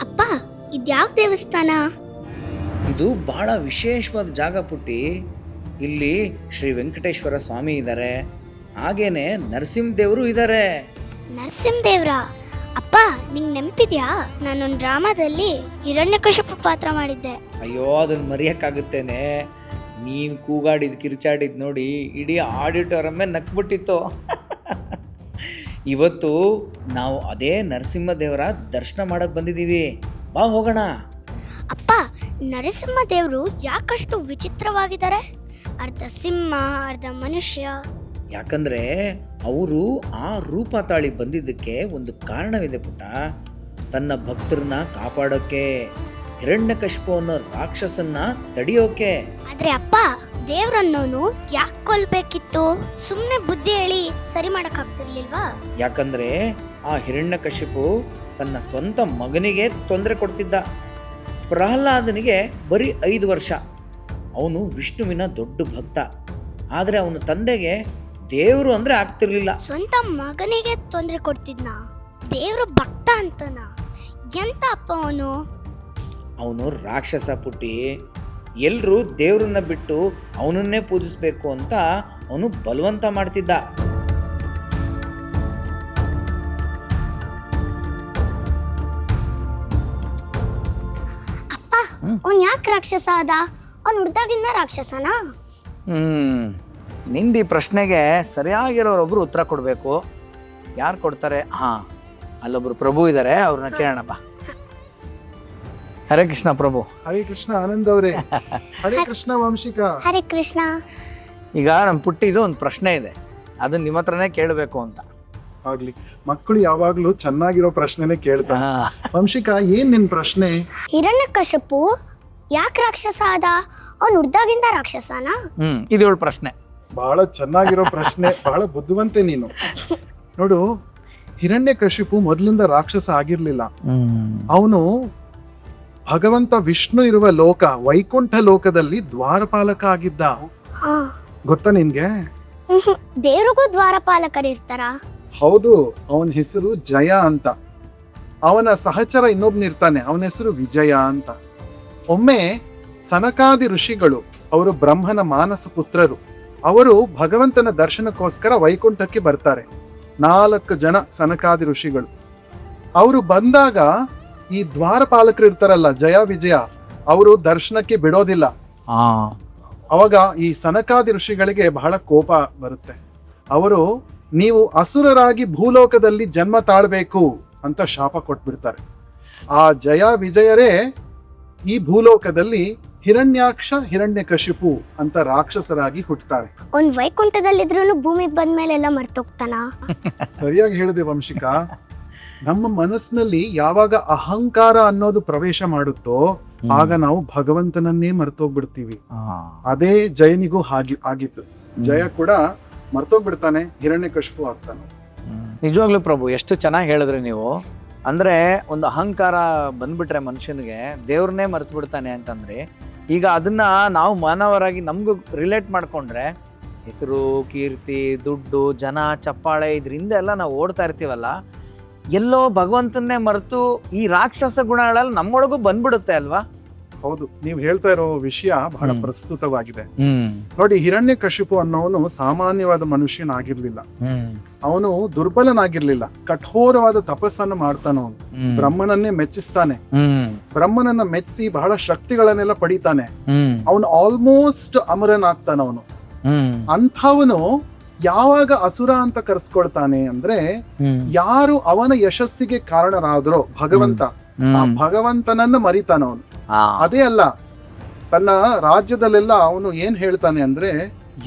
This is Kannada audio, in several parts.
ಅಪ್ಪ ಇದ್ಯಾವ ದೇವಸ್ಥಾನ? ಇದು ಬಹಳ ವಿಶೇಷವಾದ ಜಾಗ ಪುಟ್ಟಿ. ಇಲ್ಲಿ ಶ್ರೀ ವೆಂಕಟೇಶ್ವರ ಸ್ವಾಮಿ ಇದ್ದಾರೆ, ಹಾಗೇನೆ ನರಸಿಂಹದೇವರು ಇದ್ದಾರೆ. ನರಸಿಂಹದೇವ್ರ? ಅಪ್ಪ ನಿಂಗೆ ನೆನಪಿದ್ಯಾ, ನಾನೊಂದು ಡ್ರಾಮಾದಲ್ಲಿ ಹಿರಣ್ಯಕಶಿಪು ಪಾತ್ರ ಮಾಡಿದ್ದೆ. ಅಯ್ಯೋ, ಅದನ್ನ ಮರೆಯಕ್ಕಾಗುತ್ತೇನೆ? ನೀನು ಕೂಗಾಡಿದ್ ಕಿರ್ಚಾಡಿದ್ ನೋಡಿ ಇಡೀ ಆಡಿಟೋರಮ್ಮೆ ನಕ್ಬಿಟ್ಟಿತ್ತು. ಇವತ್ತು ನಾವು ಅದೇ ನರಸಿಂಹದೇವರ ದರ್ಶನ ಮಾಡಕ್ ಬಂದಿದ್ದೀವಿ. ಬಾ ಹೋಗೋಣ. ಅಪ್ಪ, ನರಸಿಂಹದೇವರು ಯಾಕಷ್ಟು ವಿಚಿತ್ರವಾಗಿದ್ದಾರೆ? ಅರ್ಧ ಸಿಂಹ, ಅರ್ಧ ಮನುಷ್ಯ. ಯಾಕಂದ್ರೆ ಅವರು ಆ ರೂಪ ತಾಳಿ ಬಂದಿದ್ದಕ್ಕೆ ಒಂದು ಕಾರಣವಿದೆ ಪುಟ್ಟ. ತನ್ನ ಭಕ್ತರನ್ನ ಕಾಪಾಡೋಕೆ, ಹಿರಣ್ಯಕಶಿಪು ಅನ್ನೋ ರಾಕ್ಷಸನ್ನ ತಡಿಯೋಕೆ. ಆದ್ರೆ ಅಪ್ಪ, ದೇವ್ರನ್ನೋನು ಯಾಕೆ ಕೊಲ್ಬೇಕಿತ್ತು? ಸುಮ್ನೆ ಬುದ್ಧಿ ಹೇಳಿ ಸರಿ ಮಾಡಕ್ ಆಗ್ತಿರ್ಲಿಲ್ವಾ? ಯಾಕಂದ್ರೆ ಆ ಹಿರಣ್ಯಕಶಿಪು ತನ್ನ ಸ್ವಂತ ಮಗನಿಗೆ ತೊಂದರೆ ಕೊಡ್ತಿದ್ದ. ಪ್ರಹ್ಲಾದನಿಗೆ ಬರೀ 5 ವರ್ಷ. ಅವನು ವಿಷ್ಣುವಿನ ದೊಡ್ಡ ಭಕ್ತ. ಆದ್ರೆ ಅವನ ತಂದೆಗೆ ದೇವರು ಅಂದ್ರೆ ಆಗ್ತಿರ್ಲಿಲ್ಲ. ಸ್ವಂತ ಮಗನಿಗೆ ತೊಂದರೆ ಕೊಡ್ತಿದ್ನ? ದೇವ್ರ ಭಕ್ತ ಅಂತನ? ಎಂತ ಅಪ್ಪ ಅವನು? ಅವನು ರಾಕ್ಷಸ ಪುಟ್ಟಿ. ಎಲ್ರೂ ದೇವ್ರನ್ನ ಬಿಟ್ಟು ಅವನನ್ನೇ ಪೂಜಿಸ್ಬೇಕು ಅಂತ ಅವನು ಬಲವಂತ ಮಾಡ್ತಿದ್ದ. ಅಪ್ಪ, ಅವ್ನ್ ಯಾಕೆ ರಾಕ್ಷಸ ಆದ? ಅವ್ನು ಹುಡ್ದಾಗಿಂದ ರಾಕ್ಷಸನ? ನಿಂದಿ ಪ್ರಶ್ನೆಗೆ ಸರಿಯಾಗಿರೋರೊಬ್ರು ಉತ್ತರ ಕೊಡಬೇಕು. ಯಾರು ಕೊಡ್ತಾರೆ? ಅಲ್ಲೊಬ್ರು ಪ್ರಭು ಇದ್ದಾರೆ, ಅವ್ರನ್ನ ಕೇಳೋಣಪ್ಪ. ಹರೇ ಕೃಷ್ಣ ಪ್ರಭು. ಹರೇ ಕೃಷ್ಣ ಆನಂದ್ ಅವರೇ. ಹರೇ ಕೃಷ್ಣ ವಂಶಿಕಾ. ಹರೇ ಕೃಷ್ಣ. ಈಗ ನಮ್ಮ ಪುಟ್ಟಿದು ಒಂದು ಪ್ರಶ್ನೆ ಇದೆ, ಅದನ್ನ ನಿಮ್ಮ ಹತ್ರನೇ ಕೇಳಬೇಕು ಅಂತ. ಆಗ್ಲಿ, ಮಕ್ಕಳು ಯಾವಾಗ್ಲೂ ಚೆನ್ನಾಗಿರೋ ಪ್ರಶ್ನೆನೇ ಕೇಳ್ತಾರೆ. ವಂಶಿಕಾ, ಏನ್ ನಿನ್ ಪ್ರಶ್ನೆ? ಹಿರಣ್ಯಕಶಿಪು ಯಾಕೆ ರಾಕ್ಷಸ ಆದ? ಅವ್ನು ಹುಡ್ದಾಗಿಂದ ರಾಕ್ಷಸನ? ಇದು ಇವಳ ಪ್ರಶ್ನೆ. ಬಹಳ ಚೆನ್ನಾಗಿರೋ ಪ್ರಶ್ನೆ, ಬಹಳ ಬುದ್ಧಿವಂತೆ ನೀನು. ನೋಡು, ಹಿರಣ್ಯಕಶಿಪು ಮೊದಲಿಂದ ರಾಕ್ಷಸ ಆಗಿರ್ಲಿಲ್ಲ. ಅವನು ಭಗವಂತ ವಿಷ್ಣು ಇರುವ ಲೋಕ ವೈಕುಂಠ ಲೋಕದಲ್ಲಿ ದ್ವಾರಪಾಲಕ ಆಗಿದ್ದ. ಗೊತ್ತಾ ನಿನ್ಗೆ? ದೇವ್ರಿಗೂ ದ್ವಾರಪಾಲಕರು ಇರ್ತಾರ? ಹೌದು, ಅವನ ಹೆಸರು ಜಯ ಅಂತ. ಅವನ ಸಹಚರ ಇನ್ನೊಬ್ನಿರ್ತಾನೆ, ಅವನ ಹೆಸರು ವಿಜಯ ಅಂತ. ಒಮ್ಮೆ ಸನಕಾದಿ ಋಷಿಗಳು, ಅವರು ಬ್ರಹ್ಮನ ಮಾನಸ ಪುತ್ರರು, ಅವರು ಭಗವಂತನ ದರ್ಶನಕ್ಕೋಸ್ಕರ ವೈಕುಂಠಕ್ಕೆ ಬರ್ತಾರೆ. 4 ಜನ ಸನಕಾದಿ ಋಷಿಗಳು. ಅವರು ಬಂದಾಗ ಈ ದ್ವಾರಪಾಲಕರು ಇರ್ತಾರಲ್ಲ, ಜಯ ವಿಜಯ, ಅವರು ದರ್ಶನಕ್ಕೆ ಬಿಡೋದಿಲ್ಲ. ಅವಾಗ ಈ ಸನಕಾದಿ ಋಷಿಗಳಿಗೆ ಬಹಳ ಕೋಪ ಬರುತ್ತೆ. ಅವರು, ನೀವು ಅಸುರರಾಗಿ ಭೂಲೋಕದಲ್ಲಿ ಜನ್ಮ ತಾಳ್ಬೇಕು ಅಂತ ಶಾಪ ಕೊಟ್ಬಿಡ್ತಾರೆ. ಆ ಜಯ ವಿಜಯರೇ ಈ ಭೂಲೋಕದಲ್ಲಿ ಹಿರಣ್ಯಾಕ್ಷ ಹಿರಣ್ಯಕಶಿಪು ಅಂತ ರಾಕ್ಷಸರಾಗಿ ಹುಟ್ಟುತ್ತಾರೆ. ಅವ್ನ್ ವೈಕುಂಠದಲ್ಲಿದ್ರು ಭೂಮಿಗೆ ಬಂದ್ಮೇಲೆ ಎಲ್ಲ ಮರ್ತೋಗ್ತಾನ? ಸರಿಯಾಗಿ ಹೇಳಿದೆ ವಂಶಿಕಾ. ನಮ್ಮ ಮನಸ್ಸಿನಲ್ಲಿ ಯಾವಾಗ ಅಹಂಕಾರ ಅನ್ನೋದು ಪ್ರವೇಶ ಮಾಡುತ್ತೋ ಆಗ ನಾವು ಭಗವಂತನನ್ನೇ ಮರ್ತೋಗ್ಬಿಡ್ತೀವಿ. ಅದೇ ಜಯನಿಗೂ ಆಗಿತ್ತು. ಜಯ ಕೂಡ ಮರ್ತೋಗ್ಬಿಡ್ತಾನೆ, ಹಿರಣ್ಯಕಶಿಪು ಆಗ್ತಾನೆ. ನಿಜವಾಗ್ಲೂ ಪ್ರಭು, ಎಷ್ಟು ಚೆನ್ನಾಗಿ ಹೇಳಿದ್ರಿ ನೀವು. ಅಂದ್ರೆ ಒಂದು ಅಹಂಕಾರ ಬಂದ್ಬಿಟ್ರೆ ಮನುಷ್ಯನಿಗೆ ದೇವ್ರನ್ನೇ ಮರ್ತು ಬಿಡ್ತಾನೆ ಅಂತಂದ್ರೆ, ಈಗ ಅದನ್ನ ನಾವು ಮಾನವರಾಗಿ ನಮ್ಗೂ ರಿಲೇಟ್ ಮಾಡ್ಕೊಂಡ್ರೆ, ಹೆಸರು, ಕೀರ್ತಿ, ದುಡ್ಡು, ಜನ, ಚಪ್ಪಾಳೆ, ಇದರಿಂದ ಎಲ್ಲ ನಾವು ಓಡ್ತಾ ಇರ್ತೀವಲ್ಲ, ಎಲ್ಲೋ ಭಗವಂತನ್ನೇ ಮರೆತು ಈ ರಾಕ್ಷಸ ಗುಣಗಳೆಲ್ಲ ನಮ್ಮೊಳಗೂ ಬಂದ್ಬಿಡುತ್ತೆ ಅಲ್ವಾ? ಹೌದು, ನೀವು ಹೇಳ್ತಾ ಇರೋ ವಿಷಯ ಬಹಳ ಪ್ರಸ್ತುತವಾಗಿದೆ. ನೋಡಿ, ಹಿರಣ್ಯಕಶಿಪು ಅನ್ನೋನು ಸಾಮಾನ್ಯವಾದ ಮನುಷ್ಯನಾಗಿರ್ಲಿಲ್ಲ. ಅವನು ದುರ್ಬಲನಾಗಿರ್ಲಿಲ್ಲ. ಕಠೋರವಾದ ತಪಸ್ಸನ್ನು ಮಾಡ್ತಾನವನು. ಬ್ರಹ್ಮನನ್ನೇ ಮೆಚ್ಚಿಸ್ತಾನೆ. ಬ್ರಹ್ಮನನ್ನ ಮೆಚ್ಚಿಸಿ ಬಹಳ ಶಕ್ತಿಗಳನ್ನೆಲ್ಲ ಪಡಿತಾನೆ. ಅವನು ಆಲ್ಮೋಸ್ಟ್ ಅಮರನಾಗ್ತಾನವನು. ಅಂಥವನು ಯಾವಾಗ ಅಸುರ ಅಂತ ಕರೆಸ್ಕೊಳ್ತಾನೆ ಅಂದ್ರೆ, ಯಾರು ಅವನ ಯಶಸ್ಸಿಗೆ ಕಾರಣರಾದ್ರೋ ಭಗವಂತ, ಆ ಭಗವಂತನನ್ನ ಮರಿತಾನವನು. ಅದೇ ಅಲ್ಲ, ತನ್ನ ರಾಜ್ಯದಲ್ಲೆಲ್ಲ ಅವನು ಏನ್ ಹೇಳ್ತಾನೆ ಅಂದ್ರೆ,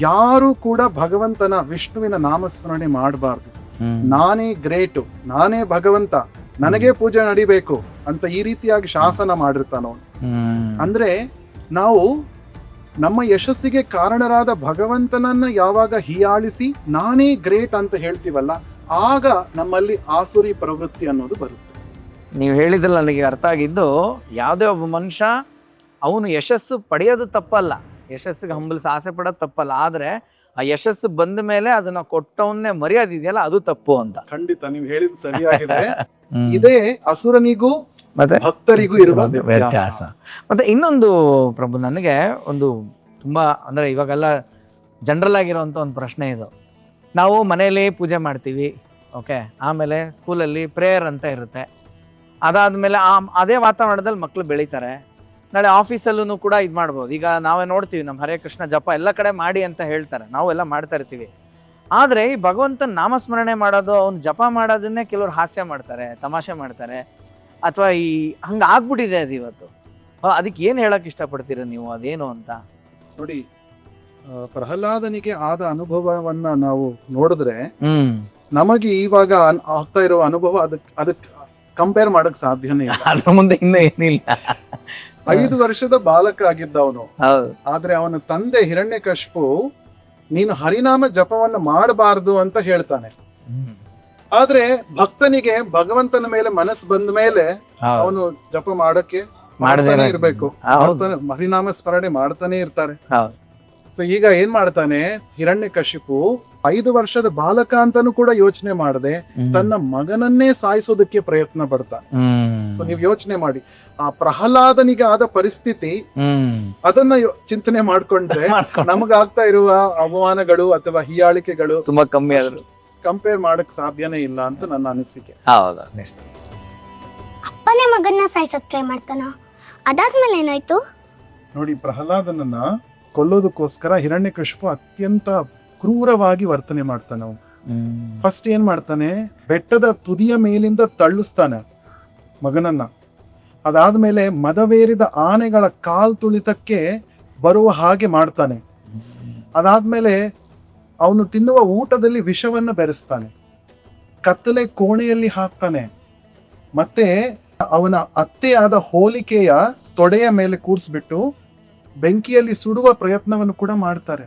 ಯಾರು ಕೂಡ ಭಗವಂತನ ವಿಷ್ಣುವಿನ ನಾಮಸ್ಮರಣೆ ಮಾಡಬಾರ್ದು. ನಾನೇ ಗ್ರೇಟು, ನಾನೇ ಭಗವಂತ, ನನಗೇ ಪೂಜೆ ನಡಿಬೇಕು ಅಂತ ಈ ರೀತಿಯಾಗಿ ಶಾಸನ ಮಾಡಿರ್ತಾನವನು. ಅಂದ್ರೆ ನಾವು ನಮ್ಮ ಯಶಸ್ಸಿಗೆ ಕಾರಣರಾದ ಭಗವಂತನನ್ನ ಯಾವಾಗ ಹೀಯಾಳಿಸಿ ನಾನೇ ಗ್ರೇಟ್ ಅಂತ ಹೇಳ್ತೀವಲ್ಲ, ಆಗ ನಮ್ಮಲ್ಲಿ ಆಸುರಿ ಪ್ರವೃತ್ತಿ ಅನ್ನೋದು ಬರುತ್ತೆ. ನೀವು ಹೇಳಿದ್ರಲ್ಲ, ನನಗೆ ಅರ್ಥ ಆಗಿದ್ದು, ಯಾವುದೇ ಒಬ್ಬ ಮನುಷ್ಯ ಅವನು ಯಶಸ್ಸು ಪಡೆಯೋದು ತಪ್ಪಲ್ಲ, ಯಶಸ್ಸಿಗೆ ಹಂಬಲಿಸಿ ಆಸೆ ಪಡೋದು ತಪ್ಪಲ್ಲ. ಆದ್ರೆ ಆ ಯಶಸ್ಸು ಬಂದ ಮೇಲೆ ಅದನ್ನ ಕೊಟ್ಟವನ್ನೇ ಮರ್ಯಾದಿದೆಯಲ್ಲ, ಅದು ತಪ್ಪು ಅಂತ. ಖಂಡಿತ ನೀವು ಹೇಳಿದ್ ಸರಿಯಾಗಿದೆ. ಇದೇ ಅಸುರನಿಗೂ ಮತ್ತೆ ಭಕ್ತರಿಗೂ ಇರುವ ವ್ಯತ್ಯಾಸ. ವ್ಯತ್ಯಾಸ. ಮತ್ತೆ ಇನ್ನೊಂದು ಪ್ರಭು, ನನಗೆ ಒಂದು ತುಂಬಾ ಅಂದ್ರೆ ಇವಾಗೆಲ್ಲ ಜನರಲ್ ಆಗಿರೋಂಥ ಒಂದು ಪ್ರಶ್ನೆ ಇದು. ನಾವು ಮನೆಯಲ್ಲಿ ಪೂಜೆ ಮಾಡ್ತೀವಿ, ಓಕೆ, ಆಮೇಲೆ ಸ್ಕೂಲಲ್ಲಿ ಪ್ರೇಯರ್ ಅಂತ ಇರುತ್ತೆ, ಅದಾದ್ಮೇಲೆ ಅದೇ ವಾತಾವರಣದಲ್ಲಿ ಮಕ್ಕಳು ಬೆಳೀತಾರೆ. ನಾಳೆ ಆಫೀಸಲ್ಲೂ ಕೂಡ ಇದು ಮಾಡ್ಬೋದು. ಈಗ ನಾವೇ ನೋಡ್ತೀವಿ, ನಮ್ಮ ಹರೇ ಕೃಷ್ಣ ಜಪ ಎಲ್ಲ ಕಡೆ ಮಾಡಿ ಅಂತ ಹೇಳ್ತಾರೆ, ನಾವು ಎಲ್ಲ ಮಾಡ್ತಾ ಇರ್ತೀವಿ. ಆದರೆ ಈ ಭಗವಂತನ ನಾಮಸ್ಮರಣೆ ಮಾಡೋದು, ಅವ್ನು ಜಪ ಮಾಡೋದನ್ನೇ ಕೆಲವರು ಹಾಸ್ಯ ಮಾಡ್ತಾರೆ, ತಮಾಷೆ ಮಾಡ್ತಾರೆ, ಅಥವಾ ಹಂಗೆ ಆಗ್ಬಿಟ್ಟಿದೆ ಅದು ಇವತ್ತು. ಅದಕ್ಕೆ ಏನು ಹೇಳಕ್ ಇಷ್ಟಪಡ್ತೀರ ನೀವು, ಅದೇನು ಅಂತ? ನೋಡಿ, ಪ್ರಹ್ಲಾದನಿಗೆ ಆದ ಅನುಭವವನ್ನ ನಾವು ನೋಡಿದ್ರೆ ನಮಗೆ ಇವಾಗ ಆಗ್ತಾ ಇರೋ ಅನುಭವ ಅದಕ್ಕೆ ಕಂಪೇರ್ ಮಾಡಕ್ ಸಾಧ್ಯನೇ ಇಲ್ಲ. ಅದ್ರ ಮುಂದೆ ಇನ್ನೂ ಏನಿಲ್ಲ. 5 ವರ್ಷದ ಬಾಲಕ ಆಗಿದ್ದವನು, ಹೌದು. ಆದ್ರೆ ಅವನ ತಂದೆ ಹಿರಣ್ಯಕಶಿಪು ನೀನು ಹರಿನಾಮ ಜಪವನ್ನು ಮಾಡಬಾರದು ಅಂತ ಹೇಳ್ತಾನೆ. ಆದ್ರೆ ಭಕ್ತನಿಗೆ ಭಗವಂತನ ಮೇಲೆ ಮನಸ್ಸು ಬಂದ ಮೇಲೆ ಅವನು ಜಪ ಮಾಡಕ್ಕೆ ಮಾಡ್ತಾನೆ ಇರ್ಬೇಕು, ಹರಿನಾಮ ಸ್ಮರಣೆ ಮಾಡ್ತಾನೆ ಇರ್ತಾರೆ. ಸೊ ಈಗ ಏನ್ ಮಾಡ್ತಾನೆ ಹಿರಣ್ಯಕಶಿಪು, 5 ವರ್ಷದ ಬಾಲಕ ಅಂತಾನು ಕೂಡ ಯೋಚನೆ ಮಾಡದೆ ತನ್ನ ಮಗನನ್ನೇ ಸಾಯಿಸೋದಕ್ಕೆ ಪ್ರಯತ್ನ ಪಡ್ತಾನೆ. ಸೊ ನೀವ್ ಯೋಚನೆ ಮಾಡಿ, ಆ ಪ್ರಹ್ಲಾದನಿಗೆ ಆದ ಪರಿಸ್ಥಿತಿ ಅದನ್ನ ಚಿಂತನೆ ಮಾಡ್ಕೊಂಡ್ರೆ ನಮಗಾಗ್ತಾ ಇರುವ ಅವಮಾನಗಳು ಅಥವಾ ಹೀಯಾಳಿಕೆಗಳು ತುಂಬಾ ಕಮ್ಮಿ ಆದ್ರು ಕಂಪೇರ್ ಮಾಡಕ್ ಸಾಧ್ಯನೇ ಇಲ್ಲ ಅಂತ ನನ್ನ ಅನಿಸಿಕೆ. ಅಪ್ಪನೇ ಮಗನ್ನ ಸಾಯಿಸಕ್ ಟ್ರೈ ಮಾಡ್ತಾನ, ಅದಾದ್ಮೇಲೆ ಏನಾಯ್ತು? ನೋಡಿ, ಪ್ರಹ್ಲಾದನನ್ನ ಕೊಲ್ಲೋದಕ್ಕೋಸ್ಕರ ಹಿರಣ್ಯಕಶಿಪು ಅತ್ಯಂತ ಕ್ರೂರವಾಗಿ ವರ್ತನೆ ಮಾಡ್ತಾನೆ. ಅವನು ಫಸ್ಟ್ ಏನ್ ಮಾಡ್ತಾನೆ, ಬೆಟ್ಟದ ತುದಿಯ ಮೇಲಿಂದ ತಳ್ಳಿಸ್ತಾನೆ ಮಗನನ್ನ. ಅದಾದ್ಮೇಲೆ ಮದವೇರಿದ ಆನೆಗಳ ಕಾಲ್ ತುಳಿತಕ್ಕೆ ಬರುವ ಹಾಗೆ ಮಾಡ್ತಾನೆ. ಅದಾದ್ಮೇಲೆ ಅವನು ತಿನ್ನುವ ಊಟದಲ್ಲಿ ವಿಷವನ್ನ ಬೆರೆಸ್ತಾನೆ, ಕತ್ತಲೆ ಕೋಣೆಯಲ್ಲಿ ಹಾಕ್ತಾನೆ. ಮತ್ತೆ ಅವನ ಅತ್ತೆಯಾದ ಹೋಲಿಕೆಯ ತೊಡೆಯ ಮೇಲೆ ಕೂರಿಸ್ಬಿಟ್ಟು ಬೆಂಕಿಯಲ್ಲಿ ಸುಡುವ ಪ್ರಯತ್ನವನ್ನು ಕೂಡ ಮಾಡ್ತಾರೆ.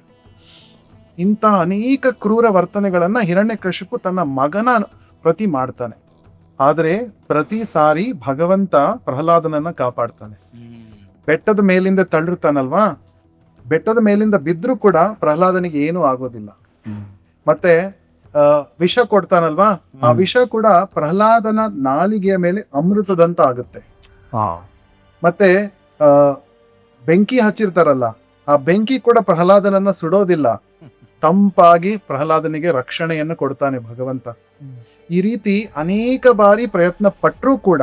ಇಂಥ ಅನೇಕ ಕ್ರೂರ ವರ್ತನೆಗಳನ್ನ ಹಿರಣ್ಯಕಶಿಪು ತನ್ನ ಮಗನ ಪ್ರತಿ ಮಾಡ್ತಾನೆ. ಆದ್ರೆ ಪ್ರತಿ ಸಾರಿ ಭಗವಂತ ಪ್ರಹ್ಲಾದನನ್ನ ಕಾಪಾಡ್ತಾನೆ. ಬೆಟ್ಟದ ಮೇಲಿಂದ ತಳ್ಳಿರ್ತಾನಲ್ವಾ, ಬೆಟ್ಟದ ಮೇಲಿಂದ ಬಿದ್ರೂ ಕೂಡ ಪ್ರಹ್ಲಾದನಿಗೆ ಏನೂ ಆಗೋದಿಲ್ಲ. ಮತ್ತೆ ವಿಷ ಕೊಡ್ತಾನಲ್ವಾ, ಆ ವಿಷ ಕೂಡ ಪ್ರಹ್ಲಾದನ ನಾಲಿಗೆಯ ಮೇಲೆ ಅಮೃತದಂತ ಆಗುತ್ತೆ. ಮತ್ತೆ ಬೆಂಕಿ ಹಚ್ಚಿರ್ತಾರಲ್ಲ, ಆ ಬೆಂಕಿ ಕೂಡ ಪ್ರಹ್ಲಾದನನ್ನ ಸುಡೋದಿಲ್ಲ, ತಂಪಾಗಿ ಪ್ರಹ್ಲಾದನಿಗೆ ರಕ್ಷಣೆಯನ್ನು ಕೊಡ್ತಾನೆ ಭಗವಂತ. ಈ ರೀತಿ ಅನೇಕ ಬಾರಿ ಪ್ರಯತ್ನ ಪಟ್ಟರೂ ಕೂಡ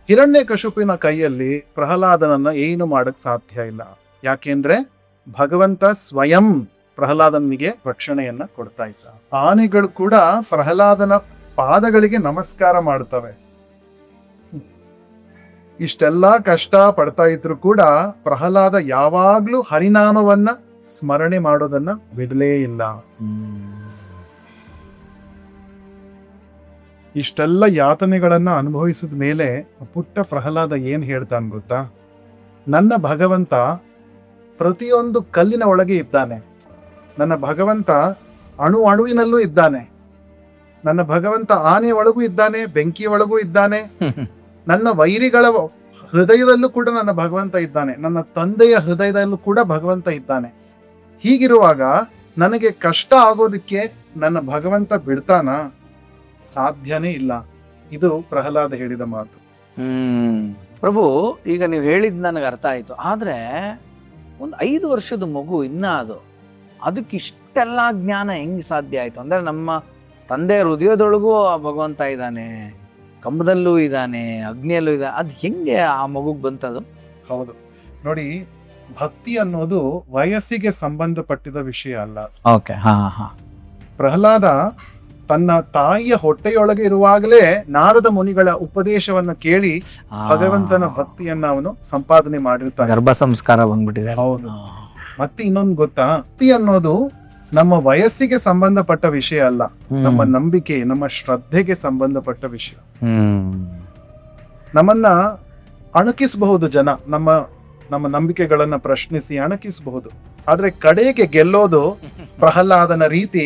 ಹಿರಣ್ಯಕಶಿಪುವಿನ ಕೈಯಲ್ಲಿ ಪ್ರಹ್ಲಾದನನ್ನ ಏನು ಮಾಡಕ್ ಸಾಧ್ಯ ಇಲ್ಲ. ಯಾಕೆಂದ್ರೆ ಭಗವಂತ ಸ್ವಯಂ ಪ್ರಹ್ಲಾದನಿಗೆ ರಕ್ಷಣೆಯನ್ನ ಕೊಡ್ತಾ ಇದ್ದ. ಆನೆಗಳು ಕೂಡ ಪ್ರಹ್ಲಾದನ ಪಾದಗಳಿಗೆ ನಮಸ್ಕಾರ ಮಾಡ್ತವೆ. ಇಷ್ಟೆಲ್ಲಾ ಕಷ್ಟ ಪಡ್ತಾ ಇದ್ರು ಕೂಡ ಪ್ರಹ್ಲಾದ ಯಾವಾಗ್ಲೂ ಹರಿನಾಮವನ್ನ ಸ್ಮರಣೆ ಮಾಡೋದನ್ನ ಬಿಡಲೇ ಇಲ್ಲ. ಇಷ್ಟೆಲ್ಲ ಯಾತನೆಗಳನ್ನ ಅನುಭವಿಸಿದ ಮೇಲೆ ಪುಟ್ಟ ಪ್ರಹ್ಲಾದ ಏನ್ ಹೇಳ್ತಾನೆ ಗೊತ್ತಾ, ನನ್ನ ಭಗವಂತ ಪ್ರತಿಯೊಂದು ಕಲ್ಲಿನ ಒಳಗೆ ಇದ್ದಾನೆ, ನನ್ನ ಭಗವಂತ ಅಣುವಿನಲ್ಲೂ ಇದ್ದಾನೆ, ನನ್ನ ಭಗವಂತ ಆನೆ ಒಳಗೂ ಇದ್ದಾನೆ, ಬೆಂಕಿ ಒಳಗೂ ಇದ್ದಾನೆ, ನನ್ನ ವೈರಿಗಳ ಹೃದಯದಲ್ಲೂ ಕೂಡ ನನ್ನ ಭಗವಂತ ಇದ್ದಾನೆ, ನನ್ನ ತಂದೆಯ ಹೃದಯದಲ್ಲೂ ಕೂಡ ಭಗವಂತ ಇದ್ದಾನೆ. ಹೀಗಿರುವಾಗ ನನಗೆ ಕಷ್ಟ ಆಗೋದಕ್ಕೆ ನನ್ನ ಭಗವಂತ ಬಿಡ್ತಾನ? ಸಾಧ್ಯನೇ ಇಲ್ಲ. ಇದು ಪ್ರಹ್ಲಾದ ಹೇಳಿದ ಮಾತು. ಪ್ರಭು, ಈಗ ನೀವು ಹೇಳಿದ್ ನನಗೆ ಅರ್ಥ ಆಯ್ತು. ಆದ್ರೆ ಒಂದು 5 ವರ್ಷದ ಮಗು ಅದಕ್ಕೆ ಇಷ್ಟೆಲ್ಲ ಜ್ಞಾನ ಹೆಂಗ್ ಸಾಧ್ಯ ಆಯ್ತು? ಅಂದ್ರೆ ನಮ್ಮ ತಂದೆ ಹೃದಯದೊಳಗೂ ಆ ಭಗವಂತ ಇದ್ದಾನೆ, ಕಂಬದಲ್ಲೂ ಇದ್ದಾನೆ, ಅಗ್ನಿಯಲ್ಲೂ ಇದ್ದಾನೆ, ಅದು ಹೆಂಗೆ ಆ ಮಗುಗ್ ಬಂತದು? ಹೌದು ನೋಡಿ, ಭಕ್ತಿ ಅನ್ನೋದು ವಯಸ್ಸಿಗೆ ಸಂಬಂಧಪಟ್ಟಿದ ವಿಷಯ ಅಲ್ಲ. ಓಕೆ. ಪ್ರಹ್ಲಾದ ತನ್ನ ತಾಯಿಯ ಹೊಟ್ಟೆಯೊಳಗೆ ಇರುವಾಗಲೇ ನಾರದ ಮುನಿಗಳ ಉಪದೇಶವನ್ನ ಕೇಳಿ ಭಗವಂತನ ಭಕ್ತಿಯನ್ನ ಅವನು ಸಂಪಾದನೆ ಮಾಡಿರ್ತಾನೆ. ಗರ್ಭ ಸಂಸ್ಕಾರ ಬಂದ್ಬಿಟ್ಟಿದೆ. ಹೌದು. ಮತ್ತೆ ಇನ್ನೊಂದು ಗೊತ್ತಾ, ಭಕ್ತಿ ಅನ್ನೋದು ನಮ್ಮ ವಯಸ್ಸಿಗೆ ಸಂಬಂಧಪಟ್ಟ ವಿಷಯ ಅಲ್ಲ, ನಮ್ಮ ನಂಬಿಕೆ, ನಮ್ಮ ಶ್ರದ್ಧೆಗೆ ಸಂಬಂಧಪಟ್ಟ ವಿಷಯ. ನಮ್ಮನ್ನ ಅಣಕಿಸಬಹುದು ಜನ, ನಮ್ಮ ನಂಬಿಕೆಗಳನ್ನ ಪ್ರಶ್ನಿಸಿ ಅಣಕಿಸಬಹುದು, ಆದ್ರೆ ಕಡೆಗೆ ಗೆಲ್ಲೋದು ಪ್ರಹ್ಲಾದನ ರೀತಿ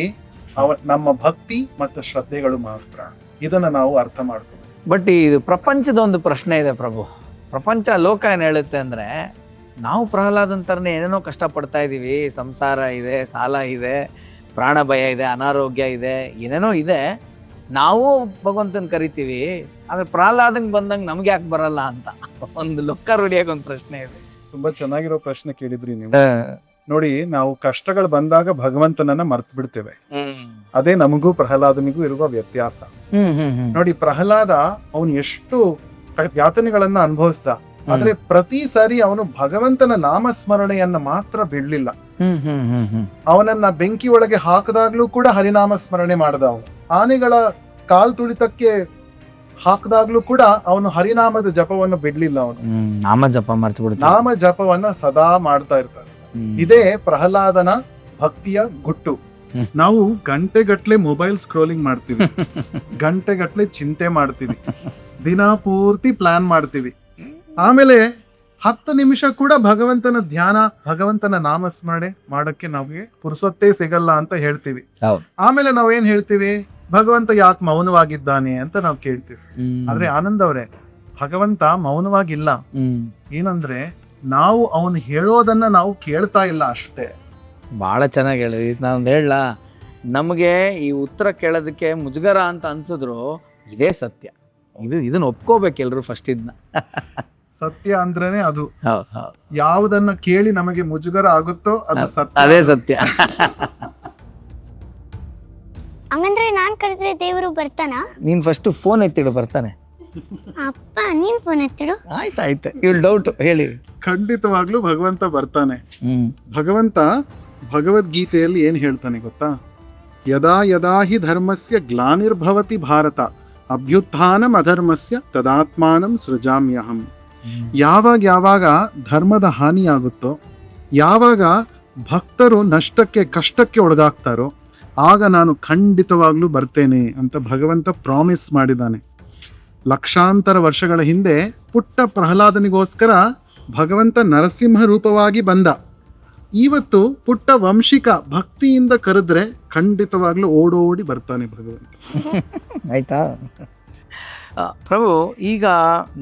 ನಮ್ಮ ಭಕ್ತಿ ಮತ್ತು ಶ್ರದ್ಧೆಗಳು ಮಾತ್ರ. ಇದನ್ನ ನಾವು ಅರ್ಥ ಮಾಡ್ಕೋಬೇಕು. ಬಟ್ ಇದು ಪ್ರಪಂಚದ ಒಂದು ಪ್ರಶ್ನೆ ಇದೆ ಪ್ರಭು. ಪ್ರಪಂಚ ಲೋಕ ಏನ್ ಹೇಳುತ್ತೆ ಅಂದ್ರೆ, ನಾವು ಪ್ರಹ್ಲಾದಂತರನೇ ಏನೇನೋ ಕಷ್ಟಪಡ್ತಾ ಇದೀವಿ, ಸಂಸಾರ ಇದೆ, ಸಾಲ ಇದೆ, ಪ್ರಾಣ ಭಯ ಇದೆ, ಅನಾರೋಗ್ಯ ಇದೆ, ಏನೇನೋ ಇದೆ, ನಾವು ಭಗವಂತನ ಕರಿತೀವಿ, ಆದ್ರೆ ಪ್ರಹ್ಲಾದಂಗ್ ಬಂದಂಗೆ ನಮ್ಗೆ ಯಾಕೆ ಬರಲ್ಲ ಅಂತ ಒಂದು ಲೊಕ್ಕ ರೂಢಿಯಾಗಿ ಒಂದು ಪ್ರಶ್ನೆ ಇದೆ. ತುಂಬಾ ಚೆನ್ನಾಗಿರೋ ಪ್ರಶ್ನೆ ಕೇಳಿದ್ರಿ ನೀವು. ನೋಡಿ, ನಾವು ಕಷ್ಟಗಳು ಬಂದಾಗ ಭಗವಂತನನ್ನ ಮರ್ತು ಬಿಡ್ತೇವೆ. ಅದೇ ನಮಗೂ ಪ್ರಹ್ಲಾದನಿಗೂ ಇರುವ ವ್ಯತ್ಯಾಸ. ನೋಡಿ, ಪ್ರಹ್ಲಾದ ಅವನು ಎಷ್ಟು ಯಾತನೆಗಳನ್ನ ಅನುಭವಿಸ್ದ, ಆದ್ರೆ ಪ್ರತಿ ಸಾರಿ ಅವನು ಭಗವಂತನ ನಾಮಸ್ಮರಣೆಯನ್ನ ಮಾತ್ರ ಬಿಡ್ಲಿಲ್ಲ. ಅವನನ್ನ ಬೆಂಕಿ ಒಳಗೆ ಹಾಕದಾಗ್ಲೂ ಕೂಡ ಹರಿನಾಮ ಸ್ಮರಣೆ ಮಾಡ್ದ. ಅವನು ಆನೆಗಳ ಕಾಲ್ ತುಳಿತಕ್ಕೆ ಹಾಕದಾಗ್ಲೂ ಕೂಡ ಅವನು ಹರಿನಾಮದ ಜಪವನ್ನು ಬಿಡ್ಲಿಲ್ಲ. ಅವನು ನಾಮ ಜಪ ಮರ್ತು ಬಿಡ್ತಾನೆ, ನಾಮ ಜಪವನ್ನ ಸದಾ ಮಾಡ್ತಾ ಇರ್ತಾನೆ. ಇದೇ ಪ್ರಹ್ಲಾದನ ಭಕ್ತಿಯ ಗುಟ್ಟು. ನಾವು ಗಂಟೆಗಟ್ಲೆ ಮೊಬೈಲ್ ಸ್ಕ್ರೋಲಿಂಗ್ ಮಾಡ್ತೀವಿ, ಗಂಟೆಗಟ್ಲೆ ಚಿಂತೆ ಮಾಡ್ತೀವಿ, ದಿನ ಪೂರ್ತಿ ಪ್ಲಾನ್ ಮಾಡ್ತೀವಿ, ಆಮೇಲೆ 10 ನಿಮಿಷ ಕೂಡ ಭಗವಂತನ ಧ್ಯಾನ, ಭಗವಂತನ ನಾಮಸ್ಮರಣೆ ಮಾಡಕ್ಕೆ ನಮಗೆ ಪುರ್ಸೊತ್ತೇ ಸಿಗಲ್ಲ ಅಂತ ಹೇಳ್ತೀವಿ. ಆಮೇಲೆ ನಾವೇನ್ ಹೇಳ್ತೀವಿ, ಭಗವಂತ ಯಾಕೆ ಮೌನವಾಗಿದ್ದಾನೆ ಅಂತ ನಾವು ಕೇಳ್ತೀವಿ. ಆದ್ರೆ ಆನಂದ್ ಅವರೇ, ಭಗವಂತ ಮೌನವಾಗಿಲ್ಲ. ಏನಂದ್ರೆ ನಾವು ಅವನು ಹೇಳೋದನ್ನ ನಾವು ಕೇಳ್ತಾ ಇಲ್ಲ ಅಷ್ಟೇ. ಬಹಳ ಚೆನ್ನಾಗಿ ಹೇಳಿದ್ರಿ. ನಾನು ಹೇಳ, ನಮಗೆ ಈ ಉತ್ತರ ಕೇಳೋದಕ್ಕೆ ಮುಜುಗರ ಅಂತ ಅನ್ಸಿದ್ರು ಇದೇ ಸತ್ಯ. ಇದನ್ನ ಒಪ್ಕೋಬೇಕು ಎಲ್ರು ಫಸ್ಟ್. ಇದನ್ನ ಸತ್ಯ ಅಂದ್ರೇನೆ ಅದು. ಯಾವುದನ್ನ ಕೇಳಿ ನಮಗೆ ಮುಜುಗರ ಆಗುತ್ತೋ ಅದು ಸತ್ಯ. ಅದೇ ಸತ್ಯ. ಹಂಗಂದ್ರೆ ನಾನ್ ಕರೆದ್ರೆ ದೇವರು ಬರ್ತಾನ? ನೀನ್ ಫಸ್ಟ್ ಫೋನ್ ಎತ್ತಿಡು, ಬರ್ತಾನೆ. ಅಪ್ಪ ನೀನ್ ಫೋನ್ ಎತ್ತಿಡು. ಆಯ್ತಾಯ್ತು, ಇವ್ಳು ಡೌಟ್ ಹೇಳಿ. ಖಂಡಿತವಾಗ್ಲೂ ಭಗವಂತ ಬರ್ತಾನೆ. ಭಗವಂತ ಭಗವದ್ಗೀತೆಯಲ್ಲಿ ಏನ್ ಹೇಳ್ತಾನೆ ಗೊತ್ತಾ? ಯದಾ ಯದಾ ಹಿ ಧರ್ಮಸ್ಯ ಗ್ಲಾನಿರ್ಭವತಿ ಭಾರತ ಅಭ್ಯುತ್ಥಾನಂ ಅಧರ್ಮಸ್ಯ ತದಾತ್ಮಾನಂ ಸೃಜಾಮ್ಯಹಂ. ಯಾವಾಗ ಧರ್ಮದ ಹಾನಿಯಾಗುತ್ತೋ, ಯಾವಾಗ ಭಕ್ತರು ನಷ್ಟಕ್ಕೆ ಕಷ್ಟಕ್ಕೆ ಒಳಗಾಗ್ತಾರೋ, ಆಗ ನಾನು ಖಂಡಿತವಾಗ್ಲೂ ಬರ್ತೇನೆ ಅಂತ ಭಗವಂತ ಪ್ರಾಮಿಸ್ ಮಾಡಿದ್ದಾನೆ. ಲಕ್ಷಾಂತರ ವರ್ಷಗಳ ಹಿಂದೆ ಪುಟ್ಟ ಪ್ರಹ್ಲಾದನಿಗೋಸ್ಕರ ಭಗವಂತ ನರಸಿಂಹ ರೂಪವಾಗಿ ಬಂದ. ಇವತ್ತು ಪುಟ್ಟ ವಂಶಿಕ ಭಕ್ತಿಯಿಂದ ಕರೆದ್ರೆ ಖಂಡಿತವಾಗ್ಲೂ ಓಡೋಡಿ ಬರ್ತಾನೆ ಭಗವಂತ. ಆಯ್ತಾ ಪ್ರಭು? ಈಗ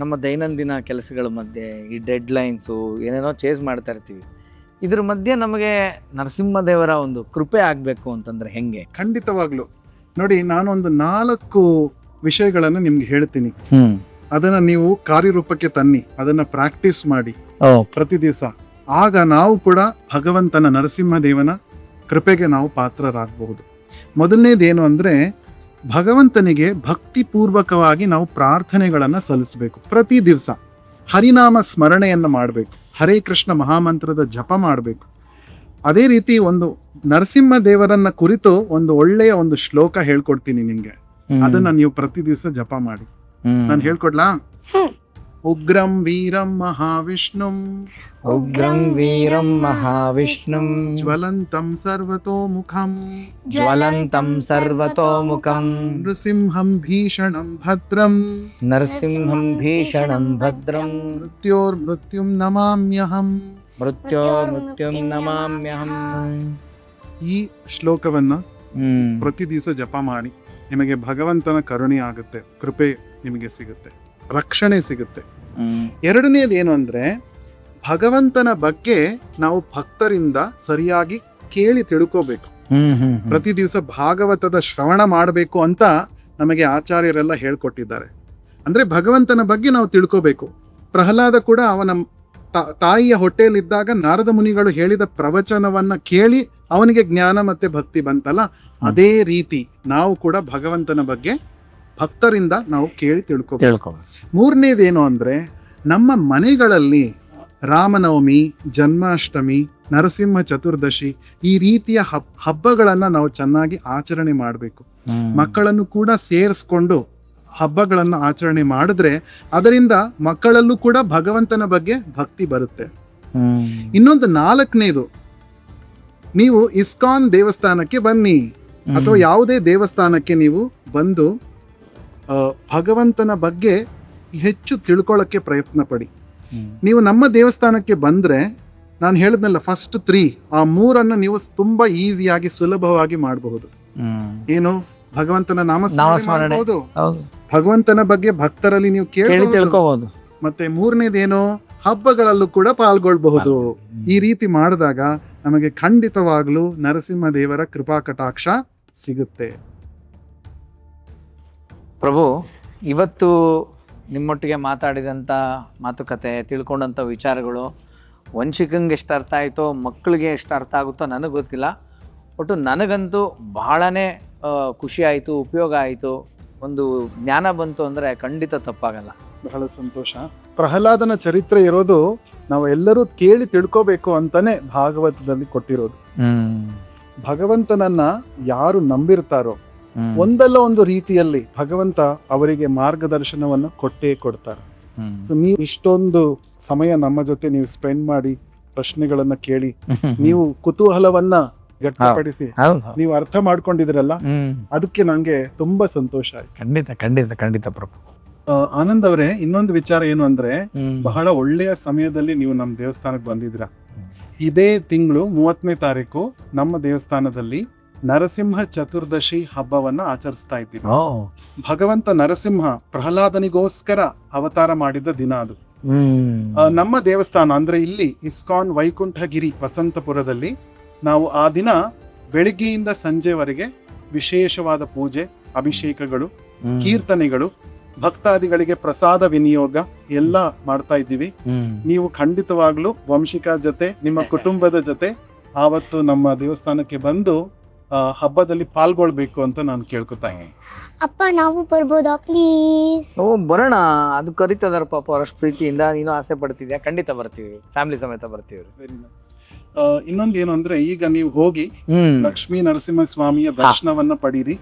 ನಮ್ಮ ದೈನಂದಿನ ಕೆಲಸಗಳ ಮಧ್ಯೆ ಈ ಡೆಡ್ ಲೈನ್ಸು ಏನೇನೋ ಚೇಸ್ ಮಾಡ್ತಾ ಇರ್ತೀವಿ. ಇದ್ರ ಮಧ್ಯೆ ನಮಗೆ ನರಸಿಂಹದೇವರ ಒಂದು ಕೃಪೆ ಆಗ್ಬೇಕು ಅಂತಂದ್ರೆ ಹೆಂಗೆ? ಖಂಡಿತವಾಗ್ಲು ನೋಡಿ, ನಾನೊಂದು 4 ವಿಷಯಗಳನ್ನು ನಿಮ್ಗೆ ಹೇಳ್ತೀನಿ. ಅದನ್ನ ನೀವು ಕಾರ್ಯರೂಪಕ್ಕೆ ತನ್ನಿ, ಅದನ್ನ ಪ್ರಾಕ್ಟೀಸ್ ಮಾಡಿ ಪ್ರತಿ ದಿವಸ. ಆಗ ನಾವು ಕೂಡ ಭಗವಂತನ ನರಸಿಂಹದೇವನ ಕೃಪೆಗೆ ನಾವು ಪಾತ್ರರಾಗಬಹುದು. ಮೊದಲನೇದೇನು ಅಂದ್ರೆ, ಭಗವಂತನಿಗೆ ಭಕ್ತಿಪೂರ್ವಕವಾಗಿ ನಾವು ಪ್ರಾರ್ಥನೆಗಳನ್ನ ಸಲ್ಲಿಸಬೇಕು. ಪ್ರತಿ ದಿವಸ ಹರಿನಾಮ ಸ್ಮರಣೆಯನ್ನ ಮಾಡಬೇಕು, ಹರೇ ಕೃಷ್ಣ ಮಹಾಮಂತ್ರದ ಜಪ ಮಾಡಬೇಕು. ಅದೇ ರೀತಿ ಒಂದು ನರಸಿಂಹ ದೇವರನ್ನ ಕುರಿತು ಒಂದು ಒಳ್ಳೆಯ ಒಂದು ಶ್ಲೋಕ ಹೇಳ್ಕೊಡ್ತೀನಿ ನಿಮ್ಗೆ. ಅದನ್ನ ನೀವು ಪ್ರತಿ ದಿವಸ ಜಪ ಮಾಡಿ. ನಾನು ಹೇಳ್ಕೊಡ್ಲಾ? ಉಗ್ರಂ ವೀರಂ ಮಹಾವಿಷ್ಣುಂ, ಉಗ್ರಂ ವೀರಂ ಮಹಾವಿಷ್ಣುಂ, ಜ್ವಲಂತಂ ಸರ್ವತೋಮುಖಂ, ಜ್ವಲಂತಂ ಸರ್ವತೋಮುಖಂ, ನೃಸಿಂಹಂ ಭೀಷಣಂ ಭದ್ರಂ, ನರಸಿಂಹಂ ಭೀಷಣಂ ಭದ್ರಂ, ಮೃತ್ಯೋರ್ಮೃತ್ಯುಂ ನಮಾಮ್ಯಹಂ, ಮೃತ್ಯೋರ್ಮೃತ್ಯುಂ ನಮಾಮ್ಯಹಂ. ಈ ಶ್ಲೋಕವನ್ನ ಪ್ರತಿ ದಿವಸ ಜಪ ಮಾಡಿ. ನಿಮಗೆ ಭಗವಂತನ ಕರುಣೆ ಆಗುತ್ತೆ, ಕೃಪೆ ನಿಮಗೆ ಸಿಗುತ್ತೆ, ರಕ್ಷಣೆ ಸಿಗುತ್ತೆ. ಎರಡನೇದೇನು ಅಂದ್ರೆ, ಭಗವಂತನ ಬಗ್ಗೆ ನಾವು ಭಕ್ತರಿಂದ ಸರಿಯಾಗಿ ಕೇಳಿ ತಿಳ್ಕೋಬೇಕು. ಪ್ರತಿ ದಿವಸ ಭಾಗವತದ ಶ್ರವಣ ಮಾಡಬೇಕು ಅಂತ ನಮಗೆ ಆಚಾರ್ಯರೆಲ್ಲ ಹೇಳ್ಕೊಟ್ಟಿದ್ದಾರೆ. ಅಂದ್ರೆ ಭಗವಂತನ ಬಗ್ಗೆ ನಾವು ತಿಳ್ಕೋಬೇಕು. ಪ್ರಹ್ಲಾದ ಕೂಡ ಅವನ ತಾಯಿಯ ಹೊಟ್ಟೆಯಲ್ಲಿದ್ದಾಗ ನಾರದ ಮುನಿಗಳು ಹೇಳಿದ ಪ್ರವಚನವನ್ನ ಕೇಳಿ ಅವನಿಗೆ ಜ್ಞಾನ ಮತ್ತೆ ಭಕ್ತಿ ಬಂತಲ್ಲ, ಅದೇ ರೀತಿ ನಾವು ಕೂಡ ಭಗವಂತನ ಬಗ್ಗೆ ಭಕ್ತರಿಂದ ನಾವು ಕೇಳಿ ತಿಳ್ಕೊ. ಮೂರನೇದೇನು ಅಂದ್ರೆ, ನಮ್ಮ ಮನೆಗಳಲ್ಲಿ ರಾಮನವಮಿ, ಜನ್ಮಾಷ್ಟಮಿ, ನರಸಿಂಹ ಚತುರ್ದಶಿ ಈ ರೀತಿಯ ಹಬ್ಬಗಳನ್ನ ನಾವು ಚೆನ್ನಾಗಿ ಆಚರಣೆ ಮಾಡಬೇಕು. ಮಕ್ಕಳನ್ನು ಕೂಡ ಸೇರಿಸ್ಕೊಂಡು ಹಬ್ಬಗಳನ್ನು ಆಚರಣೆ ಮಾಡಿದ್ರೆ ಅದರಿಂದ ಮಕ್ಕಳಲ್ಲೂ ಕೂಡ ಭಗವಂತನ ಬಗ್ಗೆ ಭಕ್ತಿ ಬರುತ್ತೆ. ಇನ್ನೊಂದು 4ನೇದು, ನೀವು ಇಸ್ಕಾನ್ ದೇವಸ್ಥಾನಕ್ಕೆ ಬನ್ನಿ ಅಥವಾ ಯಾವುದೇ ದೇವಸ್ಥಾನಕ್ಕೆ ನೀವು ಬಂದು ಭಗವಂತನ ಬಗ್ಗೆ ಹೆಚ್ಚು ತಿಳ್ಕೊಳ್ಳೋಕ್ಕೆ ಪ್ರಯತ್ನ ಪಡಿ. ನೀವು ನಮ್ಮ ದೇವಸ್ಥಾನಕ್ಕೆ ಬಂದ್ರೆ, ನಾನು ಹೇಳಿದ್ನಲ್ಲ ಫಸ್ಟ್ 3, ಆ 3 ನೀವು ತುಂಬಾ ಈಸಿಯಾಗಿ ಸುಲಭವಾಗಿ ಮಾಡಬಹುದು. ಏನು? ಭಗವಂತನ ನಾಮಸ್ಮರಣೆ, ಭಗವಂತನ ಬಗ್ಗೆ ಭಕ್ತರಲ್ಲಿ ನೀವು ಕೇಳಿ ತಿಳ್ಕೋಬಹುದು. ಮತ್ತೆ 3ನೇದೇನು? ಹಬ್ಬಗಳಲ್ಲೂ ಕೂಡ ಪಾಲ್ಗೊಳ್ಬಹುದು. ಈ ರೀತಿ ಮಾಡಿದಾಗ ನಮಗೆ ಖಂಡಿತವಾಗ್ಲೂ ನರಸಿಂಹ ದೇವರ ಕೃಪಾ ಕಟಾಕ್ಷ ಸಿಗುತ್ತೆ. ಪ್ರಭು, ಇವತ್ತು ನಿಮ್ಮೊಟ್ಟಿಗೆ ಮಾತಾಡಿದಂಥ ಮಾತುಕತೆ, ತಿಳ್ಕೊಂಡಂಥ ವಿಚಾರಗಳು ವಂಶಿಕಂಗೆ ಎಷ್ಟು ಅರ್ಥ ಆಯಿತೋ, ಮಕ್ಕಳಿಗೆ ಎಷ್ಟು ಅರ್ಥ ಆಗುತ್ತೋ ನನಗೆ ಗೊತ್ತಿಲ್ಲ. ಒಟ್ಟು ನನಗಂತೂ ಬಹಳನೇ ಖುಷಿ ಆಯಿತು, ಉಪಯೋಗ ಆಯಿತು, ಒಂದು ಜ್ಞಾನ ಬಂತು ಅಂದರೆ ಖಂಡಿತ ತಪ್ಪಾಗಲ್ಲ. ಬಹಳ ಸಂತೋಷ. ಪ್ರಹ್ಲಾದನ ಚರಿತ್ರೆ ಇರೋದು ನಾವು ಎಲ್ಲರೂ ಕೇಳಿ ತಿಳ್ಕೋಬೇಕು ಅಂತಾನೆ ಭಾಗವತದಲ್ಲಿ ಕೊಟ್ಟಿರೋದು. ಭಗವಂತನನ್ನ ಯಾರು ನಂಬಿರ್ತಾರೋ ಒಂದಲ್ಲ ಒಂದು ರೀತಿಯಲ್ಲಿ ಭಗವಂತ ಅವರಿಗೆ ಮಾರ್ಗದರ್ಶನವನ್ನು ಕೊಟ್ಟೇ ಕೊಡ್ತಾರೆ. ಸೊ ನೀವು ಇಷ್ಟೊಂದು ಸಮಯ ನಮ್ಮ ಜೊತೆ ನೀವು ಸ್ಪೆಂಡ್ ಮಾಡಿ ಪ್ರಶ್ನೆಗಳನ್ನ ಕೇಳಿ ನೀವು ಕುತೂಹಲವನ್ನ ವ್ಯಕ್ತಪಡಿಸಿ ನೀವು ಅರ್ಥ ಮಾಡ್ಕೊಂಡಿದ್ರಲ್ಲ, ಅದಕ್ಕೆ ನಂಗೆ ತುಂಬಾ ಸಂತೋಷ ಆಯ್ತು. ಖಂಡಿತ ಖಂಡಿತ ಖಂಡಿತ ಪ್ರಭು. ಆನಂದ್ ಅವರೇ, ಇನ್ನೊಂದು ವಿಚಾರ ಏನು ಅಂದ್ರೆ, ಬಹಳ ಒಳ್ಳೆಯ ಸಮಯದಲ್ಲಿ ನೀವು ನಮ್ಮ ದೇವಸ್ಥಾನಕ್ಕೆ ಬಂದಿದ್ರ. ಇದೇ ತಿಂಗಳು 30ನೇ ತಾರೀಕು ನಮ್ಮ ದೇವಸ್ಥಾನದಲ್ಲಿ ನರಸಿಂಹ ಚತುರ್ದಶಿ ಹಬ್ಬವನ್ನ ಆಚರಿಸ್ತಾ ಇದ್ದೀವಿ. ಭಗವಂತ ನರಸಿಂಹ ಪ್ರಹ್ಲಾದನಿಗೋಸ್ಕರ ಅವತಾರ ಮಾಡಿದ ದಿನ ಅದು. ನಮ್ಮ ದೇವಸ್ಥಾನ ಅಂದ್ರೆ ಇಲ್ಲಿ ಇಸ್ಕಾನ್ ವೈಕುಂಠಗಿರಿ ವಸಂತಪುರದಲ್ಲಿ ನಾವು ಆ ದಿನ ಬೆಳಿಗ್ಗೆಯಿಂದ ಸಂಜೆವರೆಗೆ ವಿಶೇಷವಾದ ಪೂಜೆ, ಅಭಿಷೇಕಗಳು, ಕೀರ್ತನೆಗಳು, ಭಕ್ತಾದಿಗಳಿಗೆ ಪ್ರಸಾದ ವಿನಿಯೋಗ ಎಲ್ಲ ಮಾಡ್ತಾ ಇದ್ದೀವಿ. ನೀವು ಖಂಡಿತವಾಗ್ಲೂ ವಂಶಿಕಾ ಜೊತೆ, ನಿಮ್ಮ ಕುಟುಂಬದ ಜೊತೆ ಆವತ್ತು ನಮ್ಮ ದೇವಸ್ಥಾನಕ್ಕೆ ಬಂದು ಹಬ್ಬದಲ್ಲಿ ಪಾಲ್ಗೊಳ್ಬೇಕು ಅಂತ ನಾನು ಕೇಳ್ಕೊತಾ ಇದ್ದೀನಿ. ಅಪ್ಪ, ನಾವು ಬರ್ಬೋದಾ ಪ್ಲೀಸ್? ಬರೋಣ, ಅದು ಕರಿತದಾರ ಪಾಪ, ಅವರಷ್ಟು ಪ್ರೀತಿಯಿಂದ. ನೀನು ಆಸೆ ಪಡ್ತಿದ್ಯಾ? ಖಂಡಿತ ಬರ್ತೀವಿ, ಫ್ಯಾಮಿಲಿ ಸಮೇತ ಬರ್ತೀವಿ. Very nice. ಇನ್ನೊಂದು ಏನು ಅಂದ್ರೆ, ಈಗ ನೀವು ಹೋಗಿ ಲಕ್ಷ್ಮೀ ನರಸಿಂಹ ಸ್ವಾಮಿಯ ದರ್ಶನವನ್ನ ಪಡೀರಿ.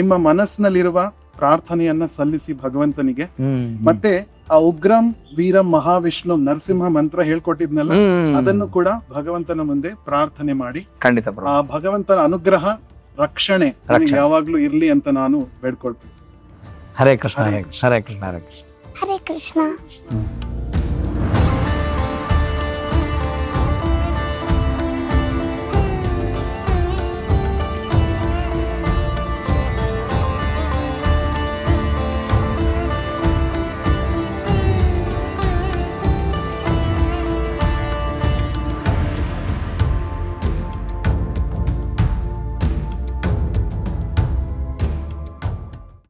ನಿಮ್ಮ ಮನಸ್ಸಿನಲ್ಲಿರುವ ಪ್ರಾರ್ಥನೆಯನ್ನ ಸಲ್ಲಿಸಿ ಭಗವಂತನಿಗೆ. ಮತ್ತೆ ಆ ಉಗ್ರಂ ವೀರಂ ಮಹಾವಿಷ್ಣು ನರಸಿಂಹ ಮಂತ್ರ ಹೇಳ್ಕೊಟ್ಟಿದ್ನಲ್ಲ, ಅದನ್ನು ಕೂಡ ಭಗವಂತನ ಮುಂದೆ ಪ್ರಾರ್ಥನೆ ಮಾಡಿ. ಖಂಡಿತ ಆ ಭಗವಂತನ ಅನುಗ್ರಹ, ರಕ್ಷಣೆ ಯಾವಾಗ್ಲೂ ಇರ್ಲಿ ಅಂತ ನಾನು ಬೇಡ್ಕೊಳ್ತೀನಿ. ಹರೇ ಕೃಷ್ಣ, ಹರೇ ಕೃಷ್ಣ, ಹರೇ ಕೃಷ್ಣ, ಹರೇ ಕೃಷ್ಣ.